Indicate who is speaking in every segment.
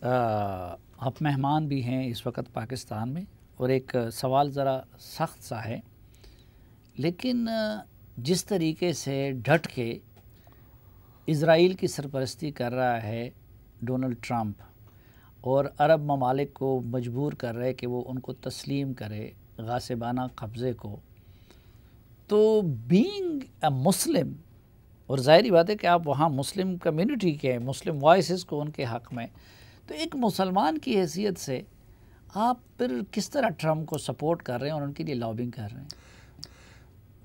Speaker 1: आप मेहमान भी हैं इस वक्त पाकिस्तान में, और एक सवाल ज़रा सख्त सा है, लेकिन जिस तरीके से डट के इज़राइल की सरपरस्ती कर रहा है डोनाल्ड ट्रंप और अरब ममालिक को मजबूर कर रहे कि वो उनको तस्लीम करे गासिबाना कब्ज़े को, तो बीइंग अ मुस्लिम, और ज़ाहिरी बात है कि आप वहाँ मुस्लिम कम्युनिटी के मुस्लिम वॉइसेस को उनके हक़ में, तो एक मुसलमान की हैसियत से आप फिर किस तरह ट्रंप को सपोर्ट कर रहे हैं और उनके लिए लॉबिंग कर रहे हैं?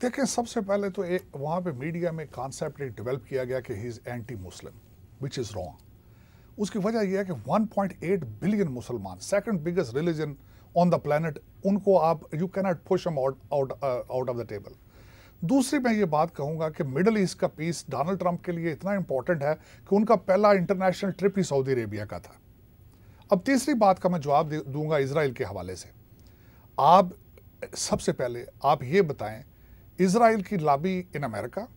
Speaker 2: देखिए, सबसे पहले तो एक वहाँ पे मीडिया में कॉन्सेप्ट एक डेवलप किया गया कि he is anti Muslim, which is wrong. उसकी वजह यह है कि 1.8 बिलियन मुसलमान, second biggest religion on the planet, उनको आप you can not push him out of the table. दूसरी मैं ये बात कहूँगा कि मिडल ईस्ट का पीस डोनाल्ड ट्रंप के लिए इतना इंपॉर्टेंट है कि उनका पहला इंटरनेशनल ट्रिप ही सऊदी अरेबिया का था। अब तीसरी बात का मैं जवाब दूंगा इजराइल के हवाले से। आप सबसे पहले आप ये बताएं, इजराइल की लॉबी इन अमेरिका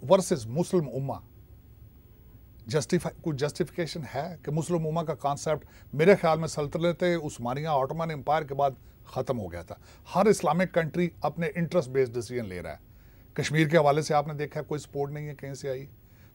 Speaker 2: वर्सेस मुस्लिम उम्मा, कुछ जस्टिफिकेशन है कि मुस्लिम उम्मा का कॉन्सेप्ट मेरे ख्याल में सल्तनत उस्मानिया ऑटोमन एम्पायर के बाद ख़त्म हो गया था। हर इस्लामिक कंट्री अपने इंटरेस्ट बेस्ड डिसीजन ले रहा है। कश्मीर के हवाले से आपने देखा कोई सपोर्ट नहीं है कहीं से आई।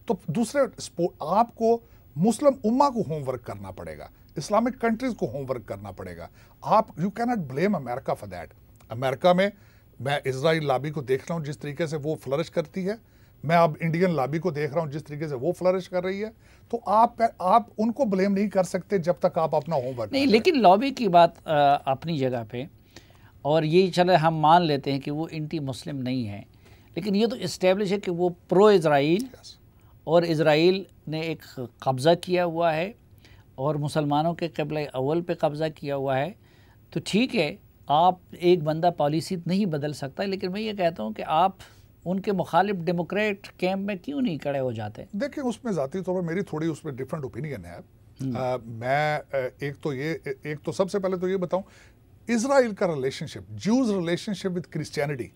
Speaker 2: तो दूसरे आपको मुस्लिम उम्मा को होमवर्क करना पड़ेगा, इस्लामिक कंट्रीज को होमवर्क करना पड़ेगा। आप you can not blame America for that. America में मैं इजराइल लॉबी को देख रहा हूँ जिस तरीके से वो फ्लरिश करती है, मैं अब इंडियन लॉबी को देख रहा हूँ जिस तरीके से वो फ्लरिश कर रही है, तो आप उनको ब्लेम नहीं कर सकते जब तक आप अपना होमवर्क
Speaker 1: नहीं। लेकिन लॉबी की बात अपनी जगह पे, और ये चले हम मान लेते हैं कि वो एंटी मुस्लिम नहीं है, लेकिन ये तो इस्टेब्लिश है कि वो प्रो इज़राइल और इज़राइल ने एक कब्ज़ा किया हुआ है और मुसलमानों के क़िबला अव्वल पे कब्ज़ा किया हुआ है। तो ठीक है, आप एक बंदा पॉलिसी नहीं बदल सकता, लेकिन मैं ये कहता हूँ कि आप उनके मुखालिफ डेमोक्रेट कैंप में क्यों नहीं खड़े हो जाते?
Speaker 2: देखिए, उसमें ज़ाती तौर पर मेरी थोड़ी उसमें डिफरेंट ओपिनियन है। मैं एक तो सबसे पहले तो ये बताऊँ, इजराइल का relationship, Jews relationship with Christianity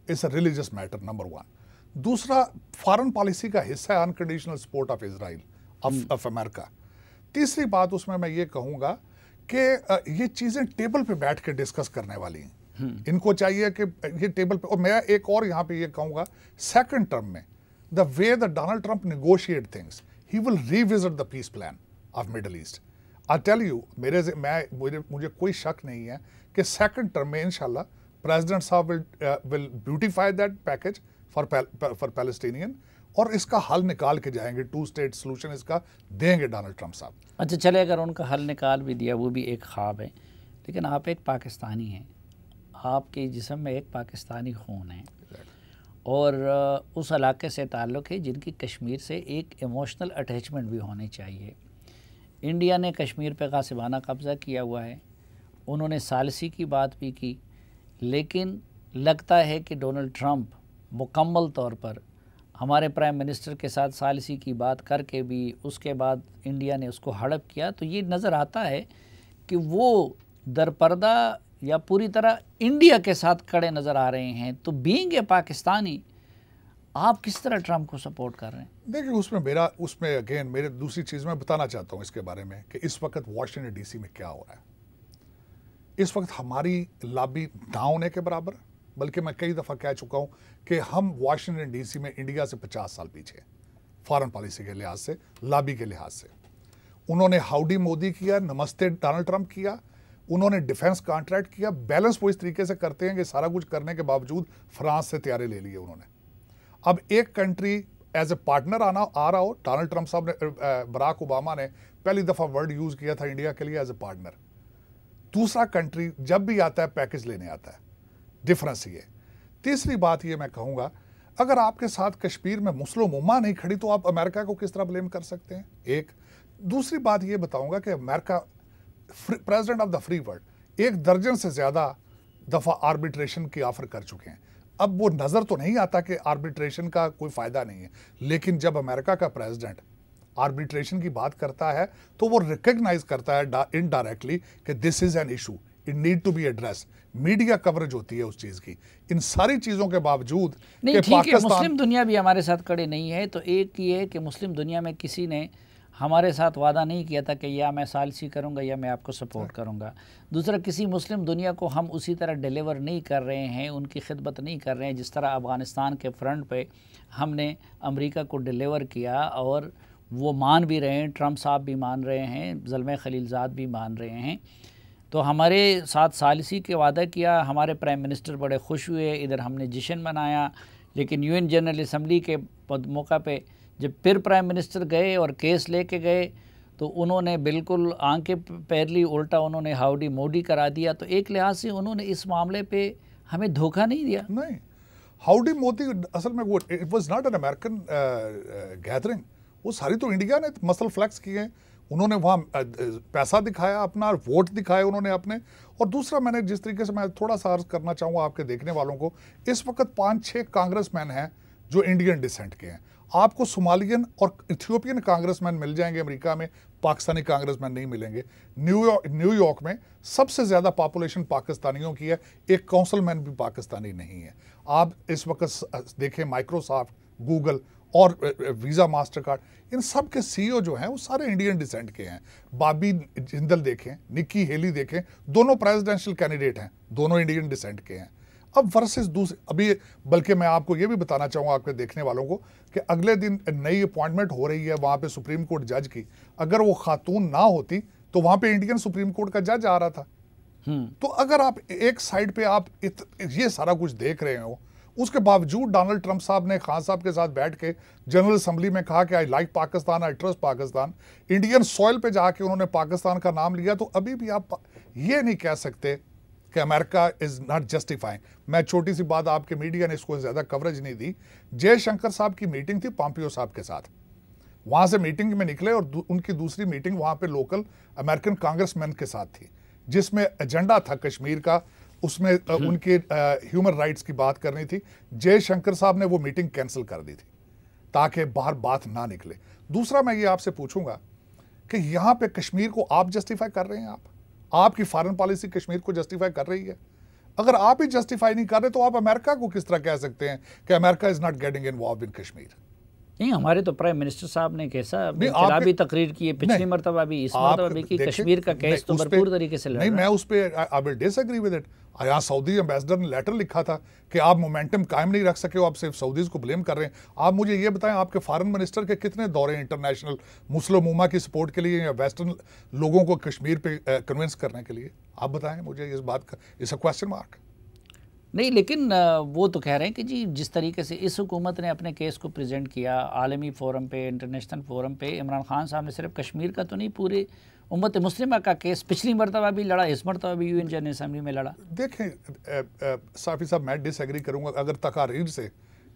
Speaker 2: is a religious matter, number one. दूसरा, फॉरेन पॉलिसी का हिस्सा है unconditional support of Israel of America. तीसरी बात उसमें मैं ये कहूँगा कि ये चीज़ें टेबल पे बैठ के डिस्कस करने वाली हैं। इनको चाहिए कि ये टेबल पे, और मैं एक और यहाँ पे ये कहूँगा, सेकंड टर्म में the way the Donald Trump negotiate things, he will revisit the peace plan of Middle East. I tell you, मुझे कोई शक नहीं है कि सेकंड टर्म में इंशाल्लाह प्रेसिडेंट साहब will beautify that package for Palestinian, और इसका हल निकाल के जाएंगे। 2 स्टेट सोल्यूशन इसका देंगे डोनाल्ड ट्रंप साहब।
Speaker 1: अच्छा, चले, अगर उनका हल निकाल भी दिया, वो भी एक ख्वाब है, लेकिन आप एक पाकिस्तानी हैं, आपके जिस्म में एक पाकिस्तानी खून है, और उस इलाके से ताल्लुक़ है जिनकी कश्मीर से एक इमोशनल अटैचमेंट भी होनी चाहिए। इंडिया ने कश्मीर पे गासिबाना कब्ज़ा किया हुआ है, उन्होंने सालसी की बात भी की, लेकिन लगता है कि डोनाल्ड ट्रंप मुकम्मल तौर पर हमारे प्राइम मिनिस्टर के साथ सालसी की बात करके भी उसके बाद इंडिया ने उसको हड़प किया। तो ये नज़र आता है कि वो दरपर्दा या पूरी तरह इंडिया के साथ खड़े नज़र आ रहे हैं। तो बीइंग ए पाकिस्तानी, आप किस तरह ट्रंप को सपोर्ट कर रहे हैं?
Speaker 2: देखिए, उसमें अगेन मेरे दूसरी चीज़ मैं बताना चाहता हूँ इसके बारे में कि इस वक्त वाशिंगटन डीसी में क्या हो रहा है। इस वक्त हमारी लॉबी ना होने के बराबर, बल्कि मैं कई दफ़ा कह चुका हूँ कि हम वाशिंगटन डीसी में इंडिया से 50 साल पीछे, फॉरेन पॉलिसी के लिहाज से, लॉबी के लिहाज से। उन्होंने हाउडी मोदी किया, नमस्ते डोनाल्ड ट्रंप किया, उन्होंने डिफेंस कॉन्ट्रैक्ट किया। बैलेंस वो इस तरीके से करते हैं कि सारा कुछ करने के बावजूद फ्रांस से तैयारी ले लिए उन्होंने। अब एक कंट्री एज ए पार्टनर आ रहा हो, डोनाल्ड ट्रंप साहब ने, बराक ओबामा ने पहली दफ़ा वर्ड यूज़ किया था इंडिया के लिए एज ए पार्टनर। दूसरा कंट्री जब भी आता है पैकेज लेने आता है, डिफरेंस ये। तीसरी बात ये मैं कहूँगा, अगर आपके साथ कश्मीर में मुस्लिम उम्मा नहीं खड़ी तो आप अमेरिका को किस तरह ब्लेम कर सकते हैं? एक दूसरी बात ये बताऊँगा कि America president of the free world 1 दर्जन से ज़्यादा दफ़ा आर्बिट्रेशन की ऑफर कर चुके हैं। अब वो नज़र तो नहीं आता कि आर्बिट्रेशन का कोई फ़ायदा नहीं है, लेकिन जब अमेरिका का प्रेसिडेंट आर्बिट्रेशन की बात करता है तो वो रिकग्नाइज करता है इनडायरेक्टली कि this is an issue, it need to be address. Media coverage होती है उस चीज़ की। इन सारी चीज़ों के बावजूद
Speaker 1: नहीं, ठीक है, मुस्लिम दुनिया भी हमारे साथ खड़े नहीं है। तो एक ये है कि मुस्लिम दुनिया में किसी ने हमारे साथ वादा नहीं किया था कि या मैं सालिसी करूंगा या मैं आपको सपोर्ट करूंगा। दूसरा, किसी मुस्लिम दुनिया को हम उसी तरह डिलीवर नहीं कर रहे हैं, उनकी खिदमत नहीं कर रहे हैं जिस तरह अफ़गानिस्तान के फ्रंट पे हमने अमेरिका को डिलीवर किया, और वो मान भी रहे हैं, ट्रंप साहब भी मान रहे हैं, ज़ल्मे खलीलज़ाद भी मान रहे हैं। तो हमारे साथ सालिसी के वादा किया, हमारे प्राइम मिनिस्टर बड़े खुश हुए, इधर हमने जश्न मनाया। लेकिन यूएन जनरल असम्बली के मौका पे जब फिर प्राइम मिनिस्टर गए और केस लेके गए तो उन्होंने बिल्कुल आंखें पैरली उल्टा उन्होंने हाउडी मोडी करा दिया। तो एक लिहाज से उन्होंने इस मामले पे हमें धोखा नहीं दिया।
Speaker 2: नहीं, हाउडी मोदी असल में वो it was not an American gathering, वो सारी तो इंडिया ने मसल फ्लैक्स किए हैं। उन्होंने वहाँ पैसा दिखाया अपना, वोट दिखाए उन्होंने अपने। और दूसरा, मैंने जिस तरीके से मैं थोड़ा सा अर्ज करना चाहूँगा आपके देखने वालों को, इस वक्त 5-6 कांग्रेसमैन हैं जो इंडियन डिसेंट के हैं। आपको सोमालियन और इथियोपियन कांग्रेसमैन मिल जाएंगे अमेरिका में, पाकिस्तानी कांग्रेसमैन नहीं मिलेंगे। न्यूयॉर्क में सबसे ज़्यादा पॉपुलेशन पाकिस्तानियों की है, एक काउंसिलमैन भी पाकिस्तानी नहीं है। आप इस वक्त देखें माइक्रोसॉफ्ट, गूगल और वीज़ा, मास्टर कार्ड, इन सब के सीईओ जो हैं वो सारे इंडियन डिसेंट के हैं। बॉबी जिंदल देखें, निक्की हेली देखें, दोनों प्रेसिडेंशियल कैंडिडेट हैं, दोनों इंडियन डिसेंट के हैं। अब वर्सेस दूसरे, अभी बल्कि मैं आपको ये भी बताना चाहूँगा आपके देखने वालों को कि अगले दिन नई अपॉइंटमेंट हो रही है वहाँ पे सुप्रीम कोर्ट जज की। अगर वो खातून ना होती तो वहाँ पे इंडियन सुप्रीम कोर्ट का जज आ रहा था। तो अगर आप एक साइड पे आप ये सारा कुछ देख रहे हो, उसके बावजूद डोनाल्ड ट्रंप साहब ने खान साहब के साथ बैठ के जनरल असम्बली में कहा कि I like Pakistan, I trust Pakistan. Indian soil पे जाके उन्होंने पाकिस्तान का नाम लिया। तो अभी भी आप ये नहीं कह सकते कि अमेरिका इज नॉट जस्टिफाइंग। मैं छोटी सी बात, आपके मीडिया ने इसको ज़्यादा कवरेज नहीं दी। जयशंकर साहब की मीटिंग थी पॉम्पियो साहब के साथ, वहाँ से मीटिंग में निकले और उनकी दूसरी मीटिंग वहाँ पे लोकल अमेरिकन कांग्रेसमैन के साथ थी, जिसमें एजेंडा था कश्मीर का। उसमें उनके ह्यूमन राइट्स की बात करनी थी। जयशंकर साहब ने वो मीटिंग कैंसिल कर दी थी ताकि बाहर बात ना निकले। दूसरा, मैं ये आपसे पूछूंगा कि यहाँ पे कश्मीर को आप जस्टिफाई कर रहे हैं, आपकी फॉरेन पॉलिसी कश्मीर को जस्टिफाई कर रही है? अगर आप ही जस्टिफाई नहीं कर रहे तो आप अमेरिका को किस तरह कह सकते हैं कि America is not getting involve in Kashmir?
Speaker 1: नहीं, हमारे तो प्राइम मिनिस्टर साहब ने कैसा इनकलाबी तकरीर की है, पिछली मरतबा भी, इस मरतबा भी, कि कश्मीर का केस तो भरपूर तरीके से लड़ रहा है।
Speaker 2: नहीं, मैं उस पे I will disagree with it. यहाँ सऊदी एम्बेसडर ने लेटर लिखा था कि आप मोमेंटम कायम नहीं रख सके हो, आप सिर्फ सऊदीज को ब्लेम कर रहे हैं। आप मुझे ये बताएं, आपके फॉरेन मिनिस्टर के कितने दौरे इंटरनेशनल मुस्लिम उम्मा की सपोर्ट के लिए या वेस्टर्न लोगों को कश्मीर पे कन्विंस करने के लिए? आप बताएं मुझे इस बात का, इस क्वेश्चन मार्क।
Speaker 1: नहीं, लेकिन वो तो कह रहे हैं कि जी जिस तरीके से इस हुकूमत ने अपने केस को प्रेजेंट किया आलमी फोरम पे, इंटरनेशनल फोरम पे, इमरान खान साहब ने सिर्फ कश्मीर का तो नहीं, पूरे उम्मत मुस्लिमा का केस पिछली मरतबा भी लड़ा, इस मरतबा भी यूएन जनरल असम्बली में लड़ा।
Speaker 2: देखें साफ़ी साहब, मैं डिसएग्री करूँगा। अगर तकारीर से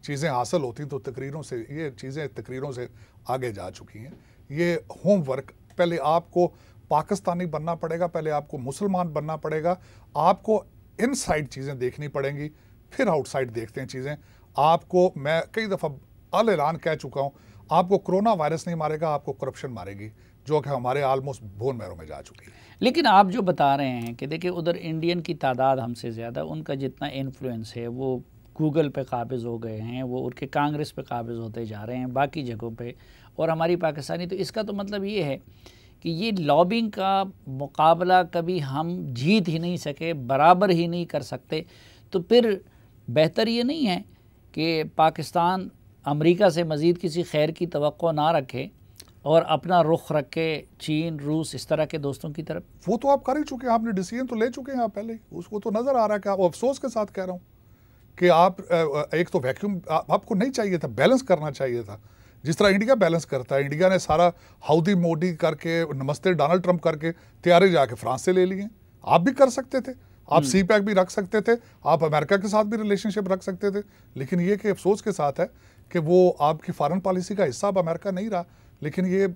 Speaker 2: चीज़ें हासिल होती तो तकरीरों से, ये चीज़ें तकरीरों से आगे जा चुकी हैं। ये होमवर्क, पहले आपको पाकिस्तानी बनना पड़ेगा, पहले आपको मुसलमान बनना पड़ेगा, आपको इनसाइड चीज़ें देखनी पड़ेंगी, फिर आउटसाइड देखते हैं चीज़ें। आपको, मैं कई दफ़ा अल ऐलान कह चुका हूँ, आपको कोरोना वायरस नहीं मारेगा, आपको करप्शन मारेगी, जो कि हमारे आलमोस्ट बोन मैरो में जा चुकी है।
Speaker 1: लेकिन आप जो बता रहे हैं कि देखिए उधर इंडियन की तादाद हमसे ज़्यादा, उनका जितना इन्फ्लुएंस है वो गूगल पे काबिज़ हो गए हैं, वो उनके कांग्रेस पे काबिज़ होते जा रहे हैं, बाकी जगहों पे, और हमारी पाकिस्तानी। तो इसका तो मतलब ये है कि ये लॉबिंग का मुकाबला कभी हम जीत ही नहीं सके, बराबर ही नहीं कर सकते। तो फिर बेहतर ये नहीं है कि पाकिस्तान अमेरिका से मज़ीद किसी खैर की तवक्को ना रखे और अपना रुख रखे चीन, रूस, इस तरह के दोस्तों की तरफ?
Speaker 2: वो तो आप कर ही चुके हैं, आपने डिसीजन तो ले चुके हैं आप पहले, उसको तो नज़र आ रहा है कि आप, अफसोस के साथ कह रहा हूँ कि आप एक तो वैक्यूम आपको नहीं चाहिए था, बैलेंस करना चाहिए था, जिस तरह इंडिया बैलेंस करता है। इंडिया ने सारा हाउदी मोदी करके, नमस्ते डोनाल्ड ट्रंप करके तैयारी जाके फ्रांस से ले लिए। आप भी कर सकते थे, आप सी पैक भी रख सकते थे, आप अमेरिका के साथ भी रिलेशनशिप रख सकते थे। लेकिन ये कि अफसोस के साथ है कि वो आपकी फॉरेन पॉलिसी का हिस्सा अब अमेरिका नहीं रहा। लेकिन ये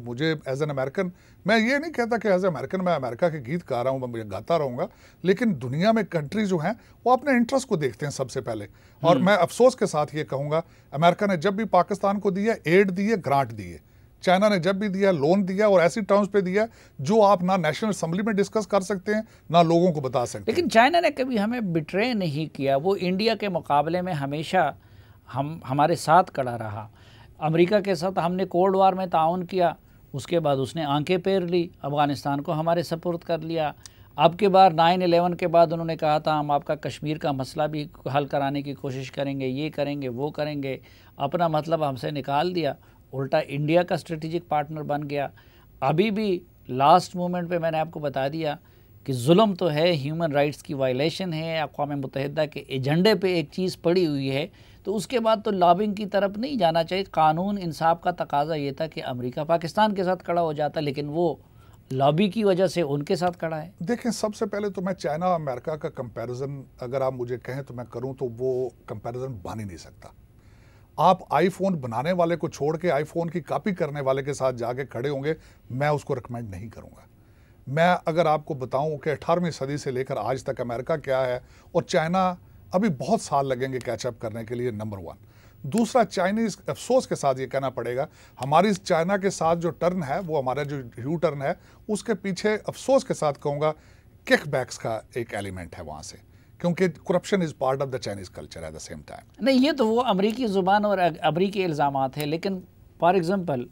Speaker 2: मुझे एज एन अमेरिकन, मैं ये नहीं कहता कि एज ए अमेरिकन मैं अमेरिका के गीत गा रहा हूँ, मैं गाता रहूँगा, लेकिन दुनिया में कंट्री जो हैं वो अपने इंटरेस्ट को देखते हैं सबसे पहले। और मैं अफसोस के साथ ये कहूँगा, अमेरिका ने जब भी पाकिस्तान को दिया, एड दिए, ग्रांट दिए, चाइना ने जब भी दिया, लोन दिया, और ऐसी टर्म्स पे दिया जो आप ना नेशनल असम्बली में डिस्कस कर सकते हैं, ना लोगों को बता सकते हैं।
Speaker 1: लेकिन चाइना ने कभी हमें बिट्रे नहीं किया, वो इंडिया के मुकाबले में हमेशा हमारे साथ खड़ा रहा। अमेरिका के साथ हमने कोल्ड वार में ताउन किया, उसके बाद उसने आंखें फेर ली, अफ़गानिस्तान को हमारे सपोर्ट कर लिया। अब के बार 9/11 के बाद उन्होंने कहा था हम आपका कश्मीर का मसला भी हल कराने की कोशिश करेंगे, ये करेंगे वो करेंगे, अपना मतलब हमसे निकाल दिया, उल्टा इंडिया का स्ट्रेटेजिक पार्टनर बन गया। अभी भी लास्ट मोमेंट पे मैंने आपको बता दिया कि जुल्म तो है, ह्यूमन राइट्स की वायलेशन है, अक़वाम मुत्तहिदा के एजेंडे पे एक चीज़ पड़ी हुई है, तो उसके बाद तो लॉबिंग की तरफ नहीं जाना चाहिए। कानून इंसाफ का तकाजा ये था कि अमेरिका पाकिस्तान के साथ खड़ा हो जाता, लेकिन वो लॉबी की वजह से उनके साथ खड़ा है।
Speaker 2: देखें, सबसे पहले तो मैं चाइना अमेरिका का कंपैरिजन अगर आप मुझे कहें तो मैं करूं तो वो कंपैरिजन बन ही नहीं सकता। आप आईफोन बनाने वाले को छोड़ के आईफोन की कॉपी करने वाले के साथ जाके खड़े होंगे, मैं उसको रिकमेंड नहीं करूंगा। मैं अगर आपको बताऊं कि 18वीं सदी से लेकर आज तक अमेरिका क्या है और चाइना, अभी बहुत साल लगेंगे कैचअप करने के लिए, नंबर 1। दूसरा, चाइनीज़, अफसोस के साथ ये कहना पड़ेगा, हमारी चाइना के साथ जो टर्न है, वो हमारा जो यू टर्न है, उसके पीछे अफसोस के साथ कहूँगा किकबैक्स का एक एलिमेंट है वहाँ से, क्योंकि corruption is part of the Chinese culture at the same time.
Speaker 1: नहीं, ये तो वो अमरीकी ज़ुबान और अमरीकी इल्ज़ामात हैं, लेकिन फॉर एग्ज़ाम्पल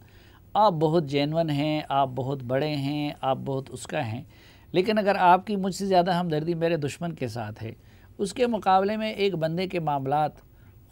Speaker 1: आप बहुत जेन्युइन हैं, आप बहुत बड़े हैं, आप बहुत उसका हैं, लेकिन अगर आपकी मुझसे ज़्यादा हमदर्दी मेरे दुश्मन के साथ है, उसके मुकाबले में एक बंदे के मामलात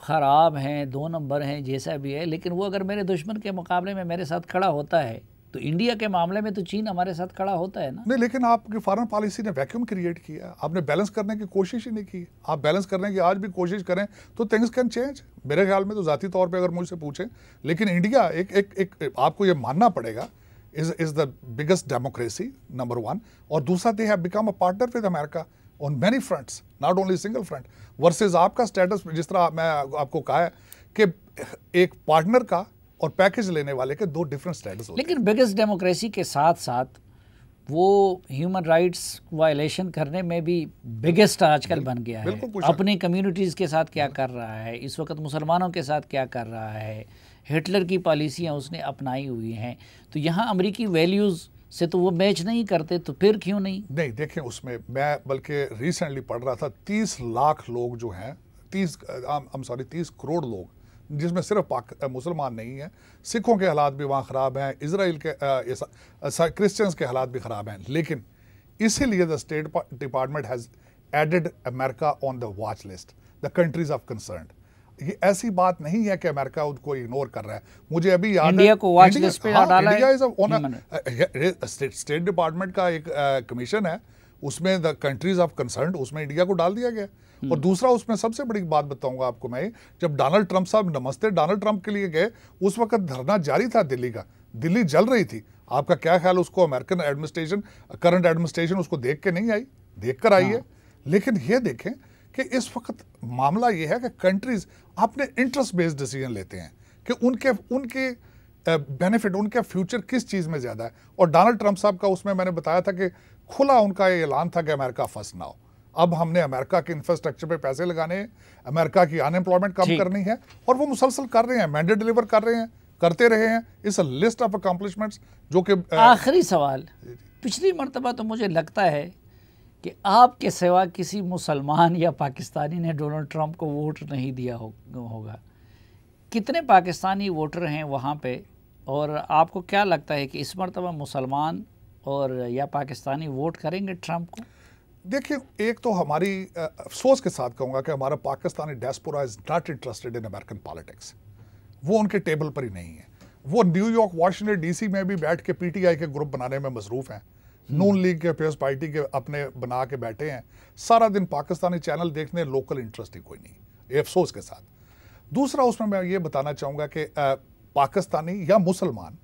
Speaker 1: ख़राब हैं, 2 नंबर हैं, जैसा भी है, लेकिन वो अगर मेरे दुश्मन के मुकाबले में मेरे साथ खड़ा होता है, तो इंडिया के मामले में तो चीन हमारे साथ खड़ा होता है ना।
Speaker 2: नहीं, लेकिन आपकी फॉरेन पॉलिसी ने वैक्यूम क्रिएट किया, आपने बैलेंस करने की कोशिश ही नहीं की। आप बैलेंस करने की आज भी कोशिश करें तो थिंग्स कैन चेंज, मेरे ख्याल में तो ज़ाती तौर पे अगर मुझसे पूछें। लेकिन इंडिया एक आपको ये मानना पड़ेगा is the biggest democracy, number 1, और दूसरा, they have become a partner with America on many fronts, not only single front, versus आपका स्टेटस, जिस तरह मैं आपको कहा है कि एक पार्टनर का और पैकेज लेने वाले के 2 डिफरेंट स्टेटस होते हैं।
Speaker 1: लेकिन बिगेस्ट डेमोक्रेसी के साथ साथ वो ह्यूमन राइट्स वायलेशन करने में भी बिगेस्ट आजकल बन गया है। अपनी कम्युनिटीज़ के साथ क्या कर रहा है, इस वक्त मुसलमानों के साथ क्या कर रहा है, हिटलर की पॉलिसियाँ उसने अपनाई हुई हैं, तो यहाँ अमरीकी वैल्यूज़ से तो वो मैच नहीं करते, तो फिर क्यों नहीं?
Speaker 2: नहीं, देखें, उसमें मैं बल्कि रिसेंटली पढ़ रहा था, 30 लाख लोग जो हैं, 30 करोड़ लोग, जिसमें सिर्फ मुसलमान नहीं हैं, सिखों के हालात भी वहाँ ख़राब हैं, इसराइल के क्रिश्चियंस के हालात भी ख़राब हैं, लेकिन इसीलिए the state department has added America on the watch list, the countries of concern. ये ऐसी बात नहीं है कि अमेरिका उनको इग्नोर कर रहा है। मुझे अभी याद है,
Speaker 1: इंडिया को वॉच लिस्ट पे डाला है।
Speaker 2: इंडिया स्टेट डिपार्टमेंट का एक कमीशन है, उसमें द कंट्रीज ऑफ कंसर्न, उसमें इंडिया को डाल दिया गया। और दूसरा, उसमें सबसे बड़ी बात बताऊंगा आपको मैं, जब डोनाल्ड ट्रंप साहब नमस्ते डोनाल्ड ट्रंप के लिए गए, उस वक्त धरना जारी था दिल्ली का, दिल्ली जल रही थी। आपका क्या ख्याल, उसको अमेरिकन एडमिनिस्ट्रेशन, करंट एडमिनिस्ट्रेशन उसको देख के नहीं आई? देख कर आई है। लेकिन ये देखें कि इस वक्त मामला ये है कि कंट्रीज अपने इंटरेस्ट बेस्ड डिसीजन लेते हैं कि उनके बेनिफिट, उनका फ्यूचर किस चीज़ में ज़्यादा है। और डोनाल्ड ट्रंप साहब का उसमें मैंने बताया था कि खुला उनका ये ऐलान था कि अमेरिका फर्स्ट नाउ। अब हमने अमेरिका के इंफ्रास्ट्रक्चर पे पैसे लगाने हैं, अमेरिका की अनएम्प्लॉयमेंट कम करनी है, और वो मुसलसल कर रहे हैं, मैंडेट डिलीवर कर रहे हैं, करते रहे हैं। इस लिस्ट ऑफ अकम्पलिशमेंट्स जो कि
Speaker 1: आखिरी सवाल, पिछली मरतबा तो मुझे लगता है कि आपके सिवा किसी मुसलमान या पाकिस्तानी ने डोनाल्ड ट्रंप को वोट नहीं दिया होगा। कितने पाकिस्तानी वोटर हैं वहाँ पे, और आपको क्या लगता है कि इस मरतबा मुसलमान और या पाकिस्तानी वोट करेंगे ट्रंप को?
Speaker 2: देखिए, एक तो हमारी अफसोस के साथ कहूँगा कि हमारा Pakistani diaspora is not interested in American politics. वो उनके टेबल पर ही नहीं है। वो न्यूयॉर्क, वाशिंगटन डीसी में भी बैठ के पीटीआई के ग्रुप बनाने में मसरूफ़ हैं, नून लीग के, पीपल्स पार्टी के अपने बना के बैठे हैं, सारा दिन पाकिस्तानी चैनल देखने, लोकल इंटरेस्ट ही कोई नहीं, ये अफसोस के साथ। दूसरा, उसमें मैं ये बताना चाहूँगा कि पाकिस्तानी या मुसलमान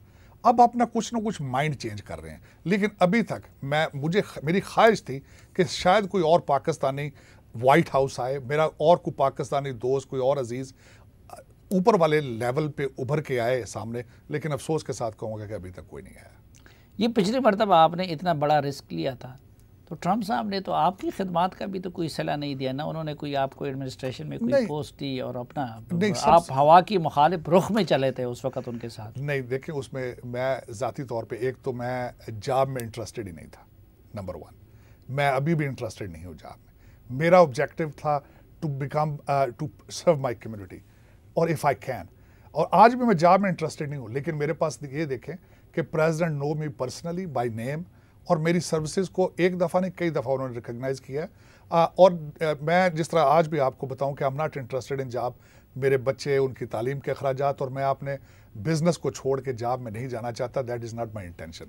Speaker 2: अब अपना कुछ ना कुछ माइंड चेंज कर रहे हैं, लेकिन अभी तक मेरी ख्वाहिश थी कि शायद कोई और पाकिस्तानी वाइट हाउस आए, मेरा और कोई पाकिस्तानी दोस्त, कोई और अजीज़ ऊपर वाले लेवल पे उभर के आए सामने, लेकिन अफसोस के साथ कहूँगा कि अभी तक कोई नहीं आया।
Speaker 1: ये पिछली मरतबा आपने इतना बड़ा रिस्क लिया था, तो ट्रंप साहब ने तो आपकी खिदमत का भी तो कोई सलाह नहीं दिया ना, उन्होंने कोई आपको एडमिनिस्ट्रेशन में कोई पोस्ट दी, और अपना आप हवा की मुखालिफ रुख में चले थे उस वक्त उनके साथ।
Speaker 2: नहीं, देखिए, उसमें मैं ज़ाती तौर पे, एक तो मैं जॉब में इंटरेस्टेड ही नहीं था, नंबर 1। मैं अभी भी इंटरेस्टेड नहीं हूँ जॉब में। मेरा ऑब्जेक्टिव था टू सर्व माई कम्युनिटी, और इफ़ आई कैन, और आज भी मैं जॉब में इंटरेस्टेड नहीं हूँ, लेकिन मेरे पास ये देखें कि president know me personally by name, और मेरी सर्विसेज को एक दफ़ा नहीं कई दफ़ा उन्होंने रिकग्नाइज़ किया है। और मैं जिस तरह आज भी आपको बताऊं कि I am not interested in job, मेरे बच्चे, उनकी तालीम के अखराजात, और मैं अपने बिजनेस को छोड़ के जॉब में नहीं जाना चाहता, that is not my intention.